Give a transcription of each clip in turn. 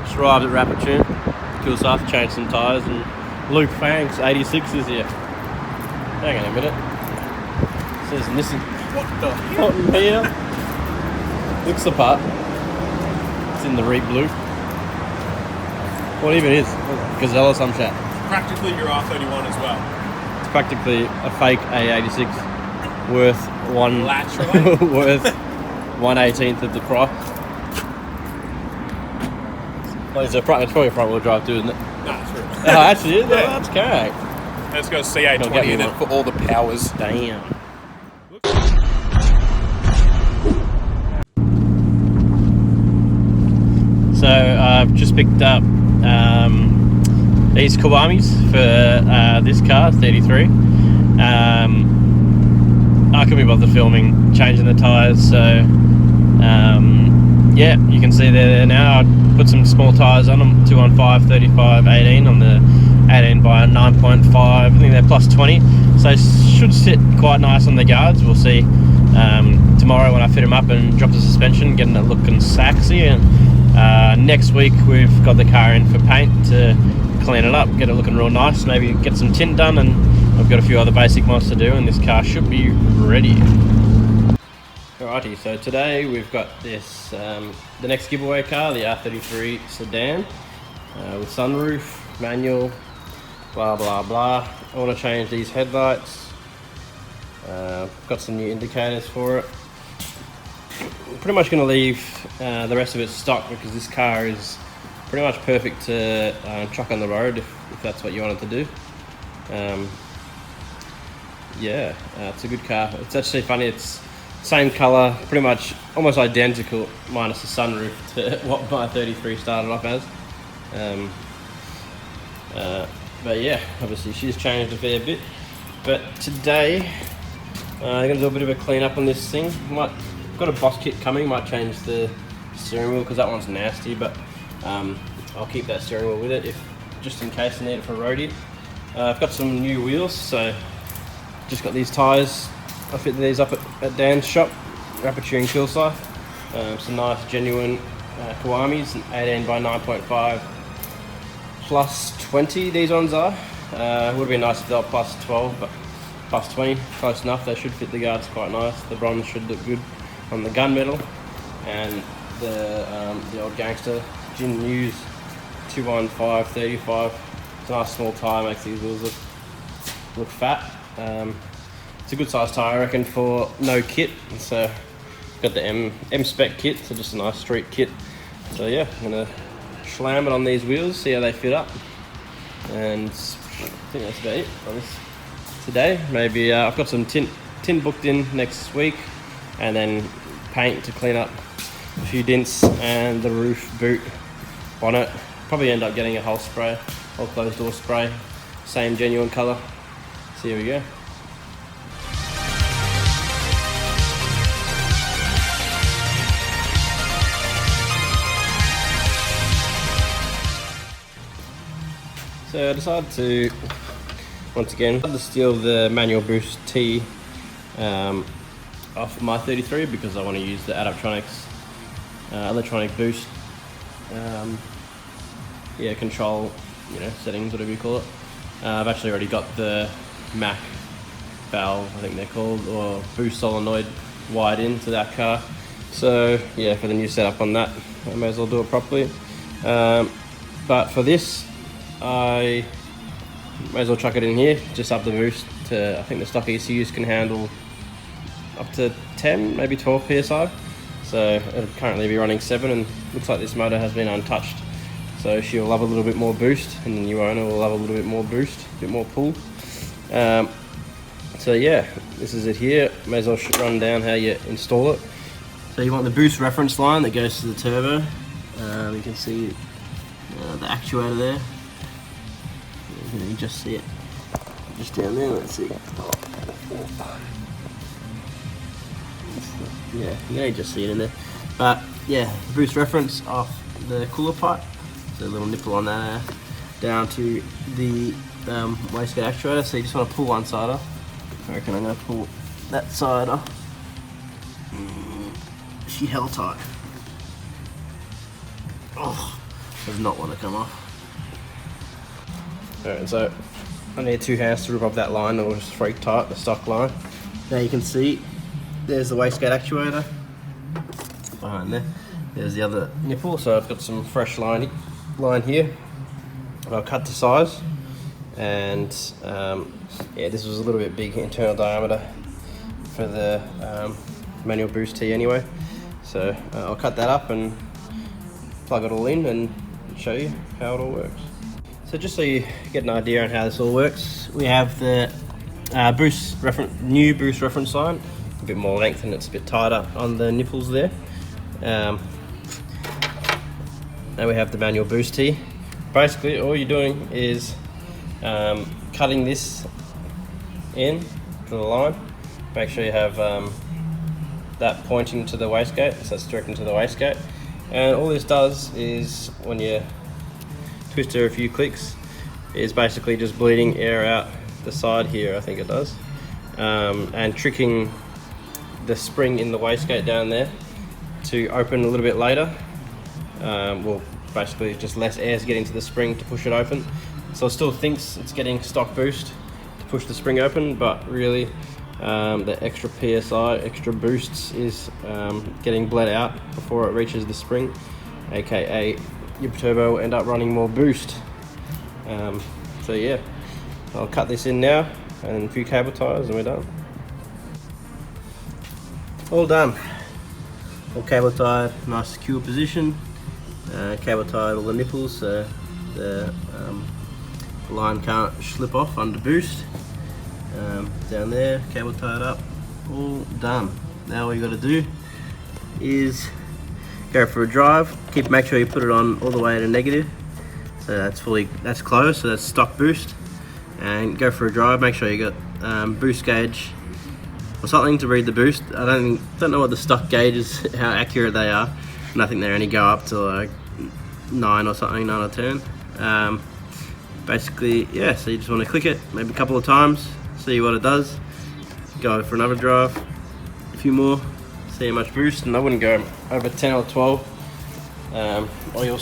Just arrived at Rapid Kill South, changed some tyres, and Luke Fank's 86 is here. Hang on a minute. It says Nissan. What the hell? What in here? Looks the part. It's in the Reet blue. What even is? Gazelle or some shit. Practically your R31 as well. It's practically a fake A86 worth worth 1/18th of the price. Well, it's probably a front wheel drive too, isn't it? No, it's true. Oh, actually, is? Yeah. Oh, that's correct. Let's go CA20 in it for all the powers. Damn. So I've just picked up these Kiwamis for this car, 33. I couldn't be bothered filming, changing the tyres, so yeah, you can see they're there now. I put some small tyres on them, 215, 35, 18 on the 18 by 9.5. I think they're plus 20, so should sit quite nice on the guards. We'll see tomorrow when I fit them up and drop the suspension, getting it looking sexy. And next week we've got the car in for paint to clean it up, get it looking real nice, maybe get some tint done, and I've got a few other basic mods to do, and this car should be ready. Alrighty, so today we've got this, the next giveaway car, the R33 sedan, with sunroof, manual, blah blah blah. I want to change these headlights, got some new indicators for it. I'm pretty much going to leave the rest of it stock because this car is pretty much perfect to chuck on the road if that's what you wanted to do. Yeah, it's a good car. It's actually funny, it's same colour, pretty much almost identical, minus the sunroof to what my 33 started off as. But yeah, obviously she's changed a fair bit. But today, I'm going to do a bit of a clean up on this thing. Got a boss kit coming, might change the steering wheel because that one's nasty, but I'll keep that steering wheel with it just in case I need it for a roadie. I've got some new wheels, so just got these tyres. I fit these up at Dan's shop, Rapid Tien Coil Overs. Some nice genuine Kiwamis, 18 by 9.5 plus 20 these ones are. Would have been nice if they were plus 12, but plus 20, close enough. They should fit the guards quite nice. The bronze should look good on the gunmetal, and the old gangster Jin News 215 35. It's a nice small tyre, makes these wheels look fat. It's a good size tyre, I reckon, for no kit. So got the M spec kit, so just a nice street kit. So yeah, I'm gonna slam it on these wheels, see how they fit up, and I think that's about it for this today. Maybe I've got some tint booked in next week, and then paint to clean up a few dents and the roof, boot, bonnet. Probably end up getting a whole closed door spray, same genuine colour. So here we go. So I decided to, once again, steal the manual boost T off my 33 because I want to use the Adaptronics electronic boost control, settings, whatever you call it. I've actually already got the Mac valve, I think they're called, or boost solenoid wired into that car. So yeah, for the new setup on that, I may as well do it properly. But for this, I may as well chuck it in here, just up the boost to, I think the stock ECUs can handle up to 10, maybe 12 PSI. So it'll currently be running 7, and looks like this motor has been untouched. So she'll have a little bit more boost, and the new owner will have a little bit more boost, a bit more pull. So yeah, this is it here. May as well run down how you install it. So you want the boost reference line that goes to the turbo. You can see the actuator there. You can just see it just down there. Let's see. Yeah, you can just see it in there. But yeah, boost reference off the cooler pipe. So a little nipple on that down to the wastegate actuator. So you just want to pull one side off. I reckon I'm going to pull that side off. She held tight. Oh, does not want to come off. Alright, so I need 2 hands to rip off that line that was freak tight, the stock line. Now you can see there's the wastegate actuator behind there. There's the other nipple, so I've got some fresh line here. I'll cut to size, and yeah, this was a little bit big internal diameter for the manual boost tee anyway. So I'll cut that up and plug it all in and show you how it all works. So just so you get an idea on how this all works, we have the new boost reference line, a bit more length and it's a bit tighter on the nipples there. Now we have the manual boost tee. Basically all you're doing is cutting this in to the line. Make sure you have that pointing to the wastegate, so that's directing to the wastegate. And all this does is, when you twist her a few clicks, is basically just bleeding air out the side here, I think it does, and tricking the spring in the wastegate down there to open a little bit later. Well, basically just less air is getting to the spring to push it open. So it still thinks it's getting stock boost to push the spring open, but really the extra PSI, extra boosts is getting bled out before it reaches the spring, aka your turbo will end up running more boost. So yeah, I'll cut this in now and a few cable ties and we're done. All done. All cable tied, nice secure position. Cable tied all the nipples so the line can't slip off under boost. Down there, cable tied up, all done. Now all you got to do is go for a drive. Make sure you put it on all the way to negative, so that's closed, so that's stock boost. And go for a drive. Make sure you got boost gauge or something to read the boost. I don't know what the stock gauge is, how accurate they are, and I think they only go up to like 9 or something, 9 or 10. Basically, yeah. So you just want to click it maybe a couple of times, see what it does. Go for another drive, a few more, see how much boost, and I wouldn't go over 10 or 12, or your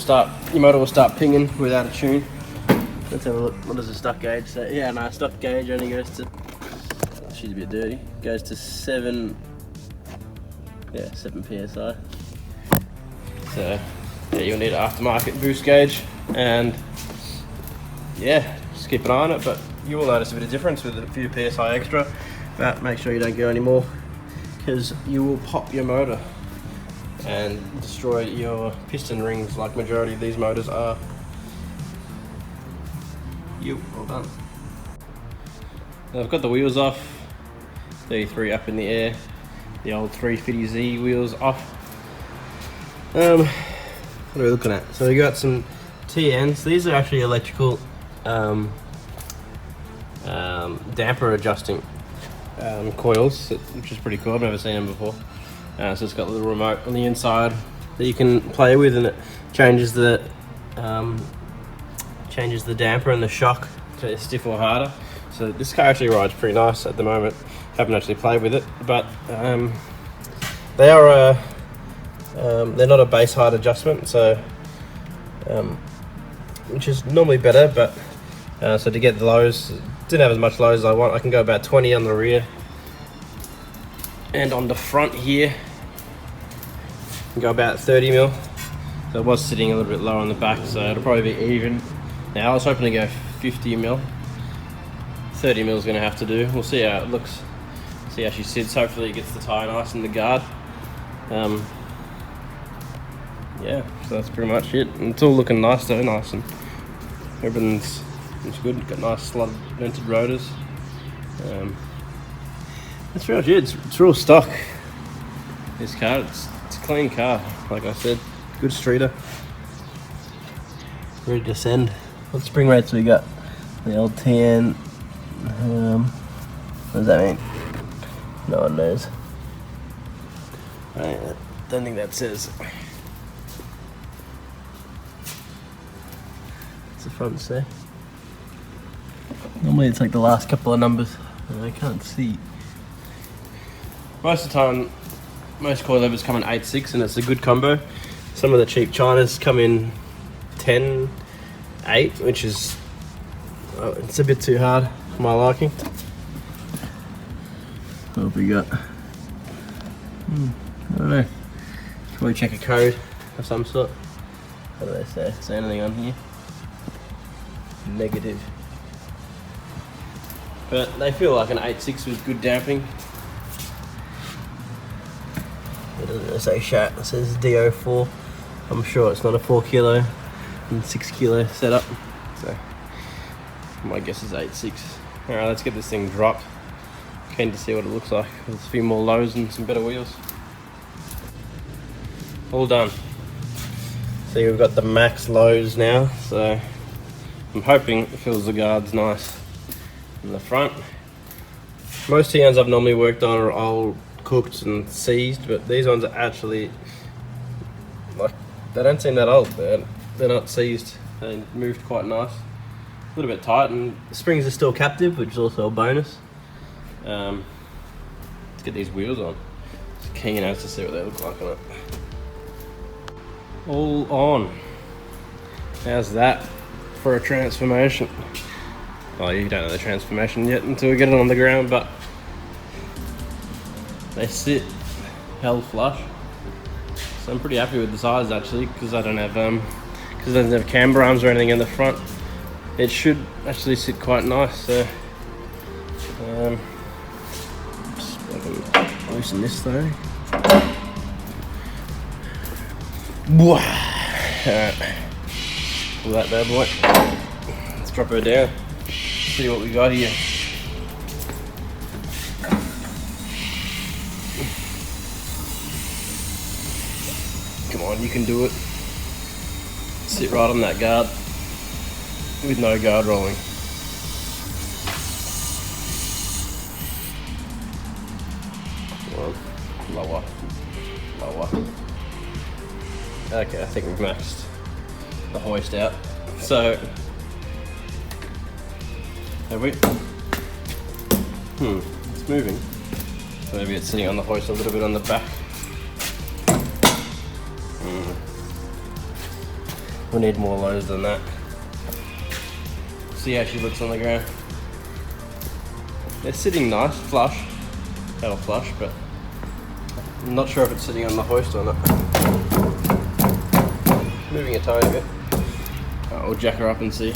motor will start pinging without a tune. Let's have a look. What does the stock gauge say? Yeah, no, stock gauge only goes to, she's a bit dirty, goes to 7 PSI. So yeah, you'll need an aftermarket boost gauge, and yeah, just keep an eye on it, but you will notice a bit of difference with a few PSI extra, but make sure you don't go any more, because you will pop your motor and destroy your piston rings like majority of these motors are. Well done. Now I've got the wheels off, 33 up in the air, the old 350Z wheels off. What are we looking at? So we got some TNs. These are actually electrical damper adjusting coils, which is pretty cool. I've never seen them before. So it's got a little remote on the inside that you can play with, and it changes the damper and the shock to stiff or harder. So this car actually rides pretty nice at the moment. Haven't actually played with it, but they are they're not a base height adjustment, so which is normally better, but so to get the lows, didn't have as much lows as I want. I can go about 20 on the rear, and on the front here I can go about 30 mil. So it was sitting a little bit low on the back, so it'll probably be even. Now I was hoping to go 50 mil. 30 mil is going to have to do. We'll see how it looks, see how she sits. Hopefully it gets the tyre nice in the guard. Yeah, so that's pretty much it. And it's all looking nice though, nice, and everything's good. Got nice slot vented rotors. That's pretty much it. It's real stock, this car. It's a clean car, like I said. Good streeter. Ready to send. What spring rates we got? The old Tien. What does that mean? No one knows. I don't think that says. What's the front say? Normally it's like the last couple of numbers, and I can't see. Most of the time, most coil overs come in 8.6, and it's a good combo. Some of the cheap Chinas come in 10.8, which is it's a bit too hard for my liking. What have we got? I don't know. Probably check a code of some sort. What do they say? Is there anything on here? Negative. But they feel like an 8.6 with good damping. It doesn't really say shat, it says DO4. I'm sure it's not a 4 kilo and 6 kilo setup. So my guess is 8.6. Alright, let's get this thing dropped. Keen to see what it looks like with a few more lows and some better wheels. All done. See, we've got the max lows now, so I'm hoping it feels the guards nice in the front. Most Tiens I've normally worked on are old, cooked and seized, but these ones are actually, like, they don't seem that old. They're not seized. They moved quite nice. A little bit tight, and the springs are still captive, which is also a bonus. Let's get these wheels on. Just keen as to see what they look like on it. All on. How's that for a transformation? Oh, you don't know the transformation yet until we get it on the ground, but they sit hell flush. So I'm pretty happy with the size actually, because I don't have because it doesn't have camber arms or anything in the front. It should actually sit quite nice. So just loosen this though. Alright, pull that bad boy. Let's drop her down. See what we got here. Come on, you can do it. Sit right on that guard with no guard rolling. Come on, lower, lower. Okay, I think we've maxed the hoist out. So, have we? It's moving. So maybe it's sitting on the hoist a little bit on the back. We need more lows than that. See how she looks on the ground. They're sitting nice, flush. Hell flush, but I'm not sure if it's sitting on the hoist or not. Moving a tiny bit. We'll jack her up and see.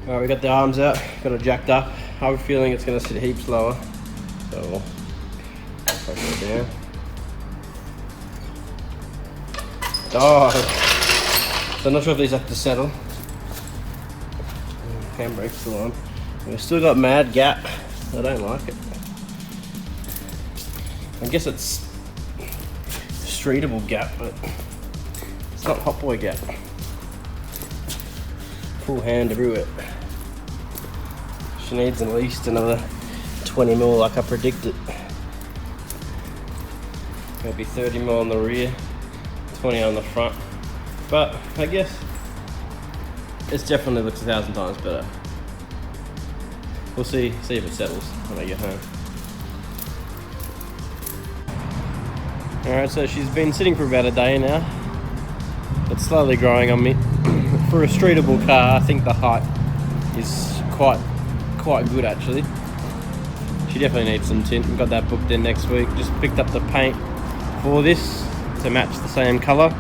Alright, we got the arms out, got her jacked up. I have a feeling it's going to sit heaps lower. So we'll push her down. Oh! So I'm not sure if these have to settle. Handbrake's still on. We've still got mad gap. I don't like it. I guess it's streetable gap, but it's not hot boy gap. Full hand everywhere. She needs at least another 20 mil like I predicted. Maybe 30 mil on the rear, 20 on the front. But I guess it's definitely looks 1,000 times better. We'll see if it settles when I get home. Alright, so she's been sitting for about a day now. It's slowly growing on me. For a streetable car, I think the height is quite good actually. She definitely needs some tint. We've got that booked in next week. Just picked up the paint for this to match the same colour.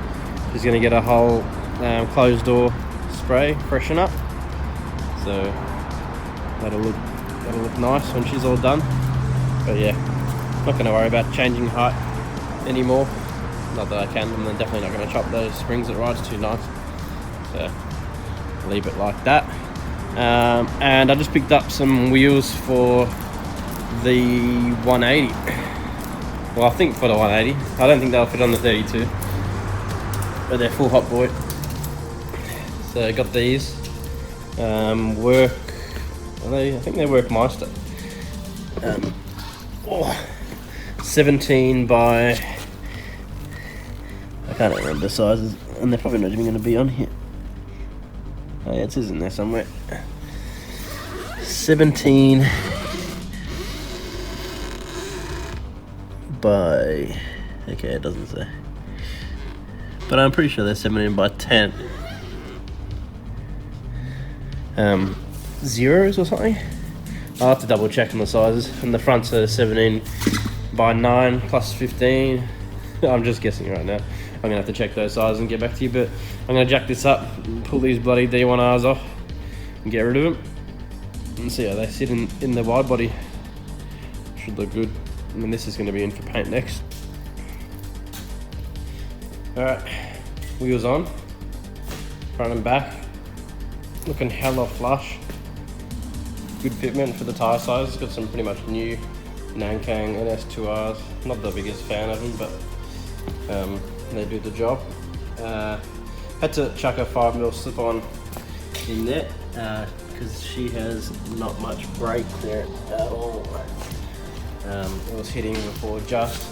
She's going to get a whole closed door spray, freshen up. So that'll look nice when she's all done. But yeah, not going to worry about changing height anymore. Not that I can. I'm definitely not going to chop those springs. It rides too nice. So leave it like that. And I just picked up some wheels for the 180. Well, I think for the 180. I don't think they'll fit on the 32, but they're full hot boy. So I got these. I think they work Meister. 17 by, I can't remember the sizes, and they're probably not even going to be on here. Oh yeah, it says in there somewhere. 17 by, okay, it doesn't say, but I'm pretty sure they're 17 by 10. zeros or something. I'll have to double check on the sizes. And the fronts are 17 by 9 plus 15. I'm just guessing right now. I'm gonna have to check those sizes and get back to you, but I'm gonna jack this up, pull these bloody D1Rs off and get rid of them and see how they sit in the wide body. Should look good. And then this is gonna be in for paint next. All right, wheels on, front and back, looking hella flush. Good fitment for the tyre size. It's got some pretty much new Kang NS2Rs. Not the biggest fan of them, but they do the job. Had to chuck a 5mm slip-on in there because she has not much brake there at all. It was hitting before just,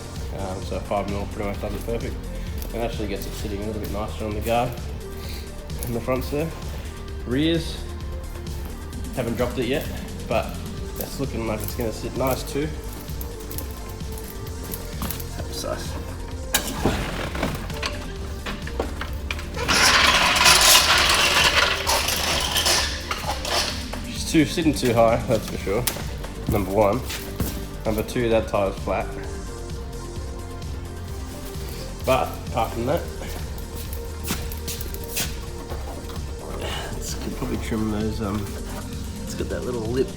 so 5mm pretty much does it perfect. And actually gets it sitting a little bit nicer on the guard in the fronts there. Rears, haven't dropped it yet, but it's looking like it's going to sit nice too. That's size. She's sitting too high, that's for sure. Number one. Number two, that tyre's flat. But apart from that, could probably trim those. It's got that little lip,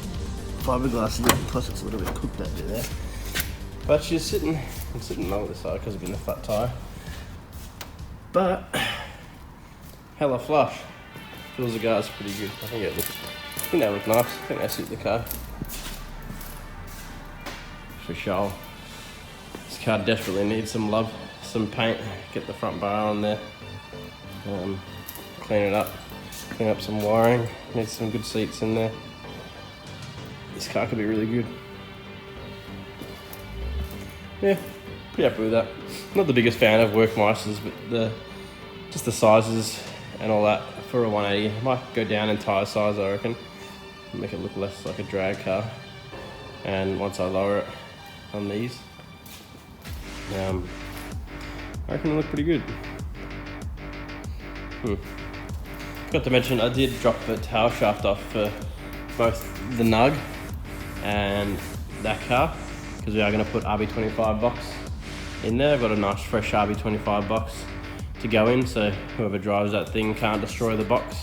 fiberglass lip, plus it's a little bit cooked that bit there. But she's sitting on this side because it's been a flat tire. But hella flush. Feels the guard's pretty good. I think they look nice. I think they suit the car. For sure. This car desperately needs some love, some paint. Get the front bar on there. Clean it up. Clean up some wiring. Needs some good seats in there. This car could be really good. Yeah, pretty happy with that. Not the biggest fan of Work Meisters, but just the sizes and all that for a 180. Might go down in tyre size, I reckon. Make it look less like a drag car. And once I lower it on these, I reckon it'll look pretty good. Forgot to mention, I did drop the tail shaft off for both the Nug and that car, because we are going to put RB25 box in there. I've got a nice fresh RB25 box to go in, so whoever drives that thing can't destroy the box.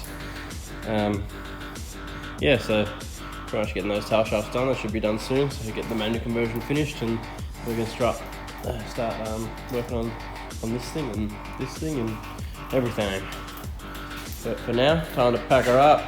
Yeah, so pretty much getting those tail shafts done. That should be done soon, so we get the manual conversion finished and we can start working on this thing and everything. But for now, time to pack her up,